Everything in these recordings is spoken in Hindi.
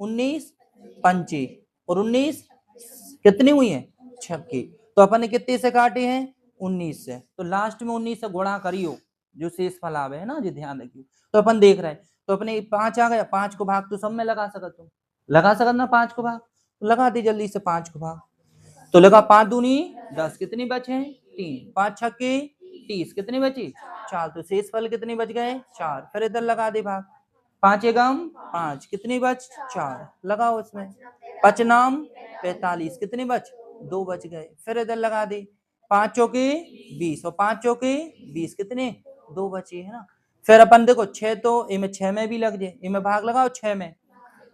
19 पंचे और 19 कितनी हुई है छक्के। तो अपन ने कितने से काटे हैं 19 से, तो लास्ट में 19 से गुणा करियो जो शेष फल आवे है ना, जो ध्यान रखियो। तो अपन देख रहे हैं, तो अपने 5 आ गया, 5 को भाग तो सब में लगा सकत हो, लगा सकत ना 5 को भाग, तो लगा दी जल्दी से 5 को भाग। तो लगा 5 दूनी 10, कितनी बचे 3, 5 छक्के 30, कितनी बची 4, तो शेष फल कितने बच गए 4। फिर इधर लगा दे भाग, 5 एकम 5, कितनी बच 4, लगाओ इसमें 5 नाम 45, कितनी बच 2 बच गए। फिर इधर लगा दे 5 चौके 20 और 5 चौके 20, कितने 2 बचे है ना। फिर अपन देखो 6 तो इनमें 6 में भी लग जाए, इनमें भाग लगाओ 6 में,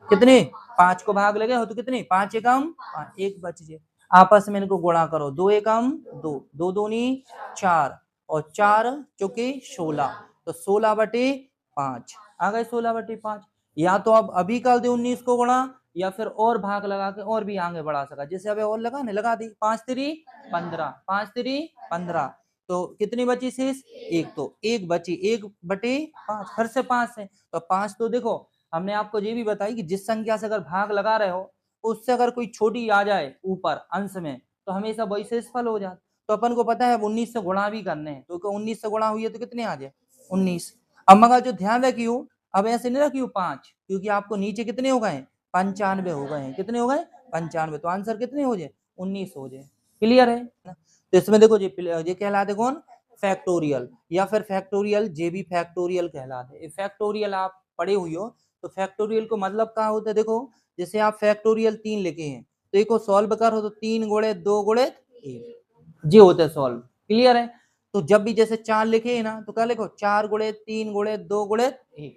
कितने 5 को भाग लगे हो तो कितने 5 एकम 5, 1 बच जाए। आपस में इनको गुणा करो, 2 एकम 2, 2 दूनी 4 और 4 चौके 16, तो 16 बटे 5 आ गए 16 बटे 5। या तो अब अभी कर दे 19 को गुणा, या फिर और भाग लगा के और भी आगे बढ़ा सका, जैसे अबे और लगा ने लगा दी 5 3 15, 5 3 15, तो कितनी बची शेष 1, तो 1 बची 1 बटे 5, फिर से 5 है तो 5, तो देखो हमने आपको ये भी बताई कि जिस संख्या से अगर भाग लगा रहे हो उससे अगर कोई छोटी आ जाए ऊपर अंश में तो हमेशा वही शेष फल हो जाता। तो अपन को पता है 19 से गुणा भी करने हैं, तो 19 से गुणा हुई है तो कितने आ जाए 19। अब मगर जो ध्यान रखियो, अब ऐसे नहीं रखियो 5, क्योंकि आपको नीचे कितने हो गए 95 हो गए हैं, कितने हो गए 95, तो आंसर कितने हो जाए 19 हो जाए। क्लियर है। तो इसमें देखो ये कहलाते कौन फैक्टोरियल, या फिर फैक्टोरियल जे भी फैक्टोरियल कहलाते। फैक्टोरियल आप पढ़े हुई हो, तो फैक्टोरियल को मतलब क्या होता है, देखो जैसे आप फैक्टोरियल 3 लिखे हैं तो एक को सॉल्व करो तो 3 गुणे 2 गुणे 1 जी होता है सॉल्व। क्लियर है। तो जब भी जैसे 4 लिखे है ना तो क्या लिखो 4 गुणे 3 गुणे 2 गुणे 1,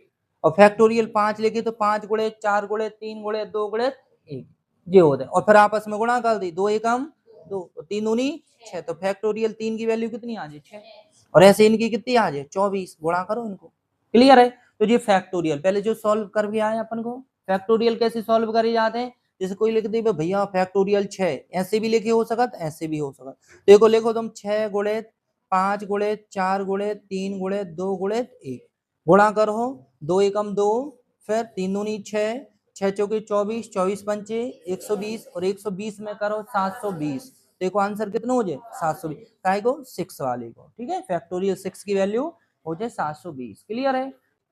और फैक्टोरियल 5 लिखे तो 5 गुणे 4 गुणे 3 गुणे 2 गुणे 1 ये होता है। और फिर आपस में गुणा कर दी, 2 एकम 2, 3 दूनी 6, तो फैक्टोरियल 3 की वैल्यू कितनी आ जाए 6, और ऐसे इनकी कितनी आ जाए 24, गुणा करो इनको। क्लियर है। तो ये फैक्टोरियल पहले जो सॉल्व कर भी आए अपन को, फैक्टोरियल कैसे सॉल्व करे जाते हैं, जैसे कोई लिख दे भैया फैक्टोरियल 6, ऐसे भी लिखे हो सकत ऐसे भी हो सकत। देखो लिखो तुम 6 गुणे 5 गुणे 4 गुणे 3 गुणे 2 गुणे 1, गुणा करो 2 एकम 2, फिर 3 दूनी 6, 6 चौके 24, 24 पंचे 120, और 120 में करो 720, देखो आंसर कितना हो जाए 720, काय को 6 वाले को। ठीक है, फैक्टोरियल 6 की वैल्यू हो जाए 720। क्लियर है।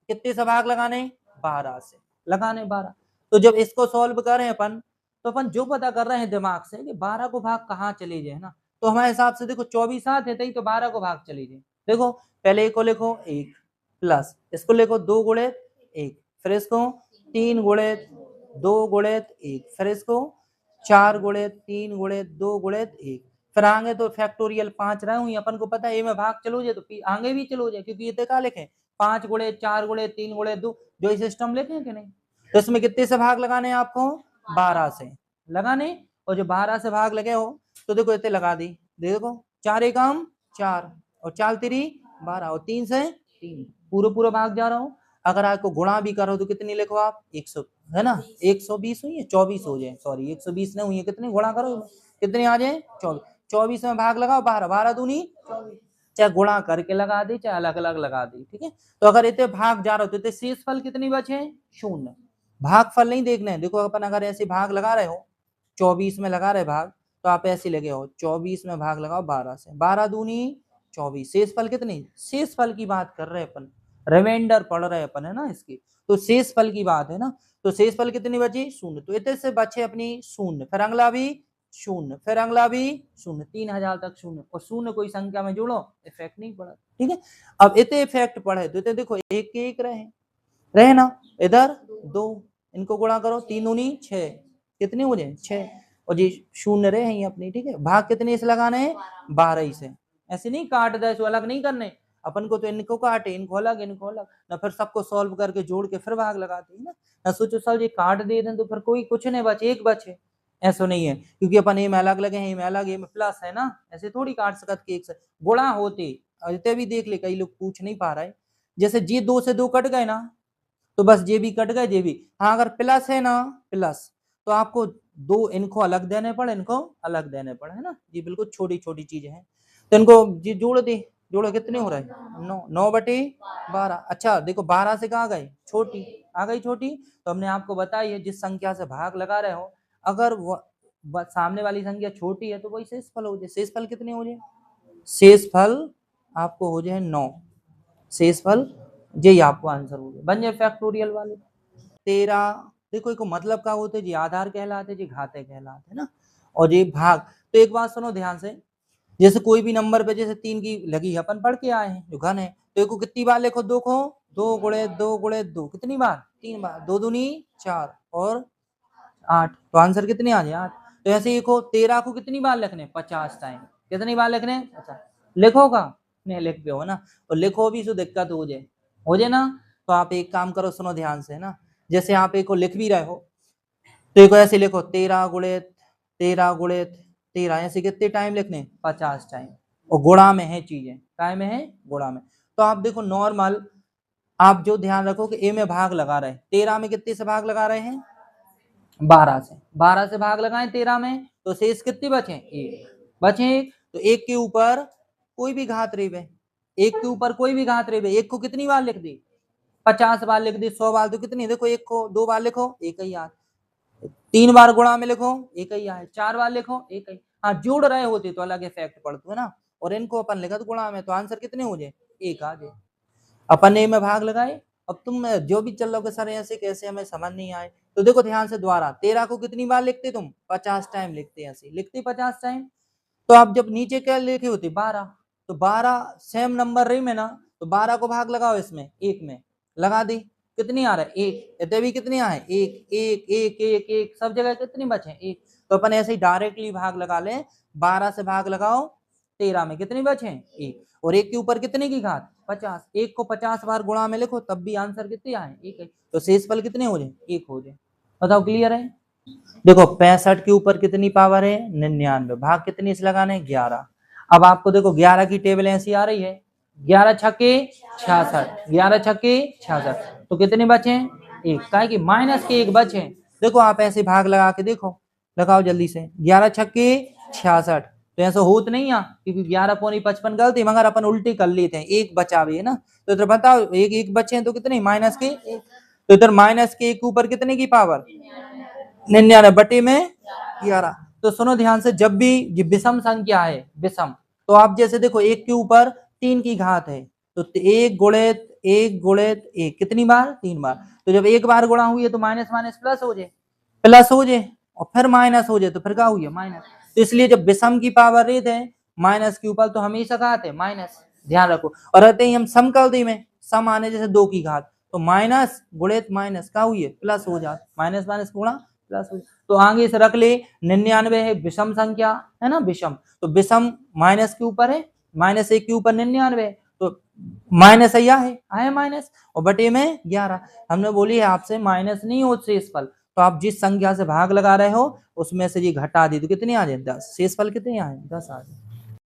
कितने से भाग लगाने 12 से लगाने 12। तो जब इसको सॉल्व कर रहे हैं अपन, तो अपन जो पता कर रहे हैं दिमाग से कि 12 को भाग कहाँ चले जाए ना, तो हमारे हिसाब से देखो 24 साथ है तो 12 को भाग चले जाए। देखो पहले एक को लिखो 1 प्लस इसको लिखो 2 गुणे 1, फिर इसको 3 गुणे 2 गुणे 1, फिर इसको 4 गुणे 3 गुणे 2 गुणे 1, फिर आगे तो फैक्टोरियल 5 रहे हुई अपन को पता है ए में भाग चलो जाए तो आगे भी चलो जाए, क्योंकि ये क्या लिखे 5 गुणे 4 गुणे 3 गुणे 2, जो सिस्टम लिखे कि नहीं। तो इसमें कितने से भाग लगाने हैं आपको 12 से लगाने, और जो 12 से भाग लगे हो तो देखो इतने लगा दी, देखो 4 एकम 4 और 4 3 12 और 3 से 3, पूरा पूरा भाग जा रहा हूँ। अगर आपको गुणा भी करो तो कितनी लिखो आप 100 है ना, 120 हुई है 24 हो जाए, सॉरी 120 नहीं हुई है, कितनी गुणा करो कितने आ जाए 24, 24 में भाग लगाओ 12, 12 दूनी 24, चाहे गुणा करके लगा दे चाहे अलग अलग लगा दे। ठीक है। तो अगर इतने भाग जा रहे हो तो इतने शेष फल कितनी बचे 0, भाग फल नहीं देखना है। देखो अपन अगर ऐसे भाग लगा रहे हो 24 में लगा रहे भाग, तो आप ऐसे लगे हो 24 में भाग लगाओ 12 से, 12 दूनी 24, शेष फल कितनी, शेष फल की बात कर रहे अपन, रिमाइंडर पढ़ रहे अपन है ना इसकी, तो शेष फल की बात है ना। तो शेष फल कितनी बची 0, तो इतने से बचे अपनी 0, फिर अगला भी 0, फिर अगला भी 0, 3000 तक 0, और 0 कोई संख्या में जोड़ो इफेक्ट नहीं पड़ा। ठीक है। अब इतने इफेक्ट पढ़े तो इतने देखो एक के एक रहे ना, इधर 2, इनको गुणा करो 3 दूनी 6, कितने हो जाए 6, और ये 0 रहे हैं अपनी। ठीक है। भाग कितने से लगाने हैं 12 ही से, ऐसे नहीं काट दे तो अलग नहीं करने अपन को, तो इनको काटे इनको अलग ना, फिर सबको सॉल्व करके जोड़ के फिर भाग लगाते हैं ना सोचो सर ये काट दे दें तो फिर कोई कुछ नहीं बचे, एक बचे, ऐसा नहीं है, क्योंकि अपन ए में अलग लगे हैं, ए में अलग, ए में प्लस है ना, ऐसे थोड़ी काट सकत के एक से गुणा होते। इतने भी देख ले कई लोग पूछ नहीं पा रहे, जैसे जी 2 से 2 कट गए ना तो बस जे भी कट गए जे भी, हाँ अगर प्लस है ना प्लस तो आपको 2 इनको अलग देने पड़े इनको अलग देने पड़े है ना, जी बिल्कुल छोटी छोटी चीजें हैं। तो इनको जी जोड़ दे, जोड़ो कितने हो रहे हैं 9, 9 बटे 12। अच्छा देखो 12 से कहाँ गए छोटी, आ गई छोटी। तो हमने आपको बताई है जिस संख्या से भाग लगा रहे हो अगर सामने वाली संख्या छोटी है तो वही शेषफल हो जाए। शेषफल कितने हो जाए? शेषफल आपको हो जाए 9। शेषफल यही आपको आंसर हो जाए, बन जाए फैक्टोरियल वाले। 13 देखो एक मतलब का होते जी आधार कहलाते जी घाते कहलाते है ना, और ये भाग। तो एक बात सुनो ध्यान से, जैसे कोई भी नंबर पे जैसे 3 की लगी है अपन पढ़ के आए हैं जो घन है, तो एक को कितनी बार लिखो? 2 को 2 गुणे 2 गुणे 2 कितनी बार? 3 बार। 2 दूनी 4 और 8, तो आंसर कितने आ जाए? 8। तो ऐसे ही को 13 को कितनी बार लिखने? 50 टाइम। कितनी बार लिखने? 50। लिखोगा नहीं लिख पे हो ना, और लिखो भी तो दिक्कत हो जाए ना। तो आप एक काम करो, सुनो ध्यान से ना, जैसे आप एक को लिख भी रहे हो तो एक ऐसे लिखो 13 गुणे 13 गुणे 13, ऐसे कितने टाइम लिखने? 50 टाइम। और गुणा में है चीजें, काय में है? गुणा में। तो आप देखो नॉर्मल, आप जो ध्यान रखो कि ए में भाग लगा रहे हैं, 13 में कितने से भाग लगा रहे हैं? 12 से। 12 से भाग लगाएं 13 में, तो शेष कितने बचे? 1 बचे। तो 1 के ऊपर कोई भी घात रेवे, 1 के ऊपर कोई भी घात रेवे, 1 को कितनी बार लिख दी? 50 बार लिख दी, 100 बार, तो कितनी? देखो 1 को 2 बार लिखो, 1 ही याद। 3 बार गुणा में लिखो, 1 ही आए। 4 बार लिखो, 1 ही। हाँ जोड़ रहे होते तो अलग इफेक्ट पड़ता है ना, और इनको अपन लिखा तो गुणा में, तो आंसर कितने हो जाए? 1 आ जाए। अपन ए में भाग लगाए। अब तुम जो भी चल रहे सर ऐसे कैसे हमें समझ नहीं आए, तो देखो ध्यान से दोबारा, 13 को कितनी बार लिखते तुम? 50 टाइम लिखते, ऐसे लिखते 50 टाइम। तो आप जब नीचे क्या लिखे होते? 12, तो 12 सेम नंबर रही में ना, तो 12 को भाग लगाओ इसमें 1 में, लगा दी, कितनी आ रहा है? 1। इतने भी कितनी आए? 1 1 1 1 1, सब जगह कितनी बचे? 1। तो अपन ऐसे ही डायरेक्टली भाग लगा ले, 12 से भाग लगाओ 13 में, कितनी बचे? 1। और 1 के ऊपर कितने की घात? 50। 1 को 50 बार गुणा में लिखो तब भी आंसर कितने आए? 1। तो शेषफल कितने हो जाए? 1 हो जाए। बताओ क्लियर है? देखो 65 के ऊपर कितनी पावर है? 99। भाग कितनी से लगाने? 11। अब आपको देखो 11 की टेबल ऐसी आ रही है, 11 छक्के 66, 11 छक्के 66, तो कितने बचे? 1, क्या कि माइनस के 1 बचे। देखो आप ऐसे भाग लगा के देखो, लगाओ जल्दी से, 11 छक्के 66, तो ऐसा होत नहीं है, क्योंकि 11 पौनी 55 गलती, मगर अपन उल्टी कर लेते हैं, 1 बचा भी है ना, तो इधर बताओ 1 1 बचे हैं तो कितने? माइनस के 1। तो इधर माइनस के 1 ऊपर कितने की पावर? 99 बटे में 11। तो सुनो ध्यान से, जब भी ये विषम संख्या है, विषम, तो आप जैसे देखो 1 के ऊपर 3 की घात है, तो 1 गुणित 1 गुणित 1 कितनी बार? 3 बार। तो जब एक बार गुणा हुई है तो माइनस माइनस प्लस हो जाए, प्लस हो जाए, और फिर माइनस हो जाए तो फिर क्या हुई है? माइनस। तो इसलिए जब विषम की पावर रेत है माइनस के ऊपर, तो हमेशा कहते हैं माइनस, ध्यान रखो। और रहते ही हम सम कर दी में, सम आने जैसे 2 की घात, तो माइनस गुणित माइनस क्या हुई है? प्लस हो जाता, माइनस माइनस गुणा प्लस हो। तो आगे से रख ले, 99 है विषम संख्या है ना, विषम, तो विषम माइनस के ऊपर है, -1 के ऊपर 99, तो माइनस है माइनस, और बटे में 11। हमने बोली है आपसे माइनस नहीं हो शेषफल, तो आप जिस संख्या से भाग लगा रहे हो उसमें से ये घटा दी तो कितनी आ जाए? 10। शेषफल कितने आए? 10 आ जाए।